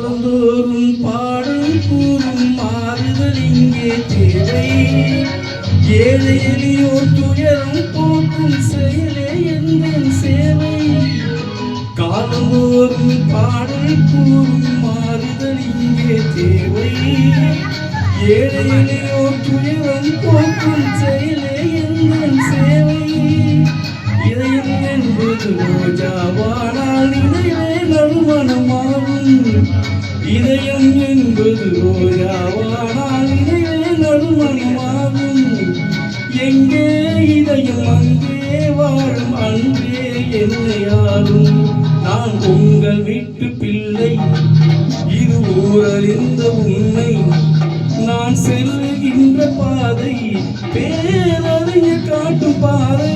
காலந்தோறும் பாடல் கூறும் மாறுதல் இங்கே தேவை. ஏழை எளியோர் துயரம் போக்கும் செயலே எங்கள் சேவை. காலந்தோறும் பாடல் கூறும் மாறுதல் இங்கே தேவை. ஏழை எளியோர் துயரம் போக்கும் செயலே எங்கள் சேவை. இதயம் என்பது ரோஜாவானால் நினைவே நறுமணமாகும். இதயம் என்பது ரோஜாவானால் நினைவே நறுமணமாகும். எங்கே இதயம் அங்கே வாழும் அன்பே என்னையாரும். நான் உங்கள் வீட்டு பிள்ளை, இது ஊரறிந்த உண்மை. நான் செல்லுகின்ற பாதை பேரறிய காட்டும் பாதை.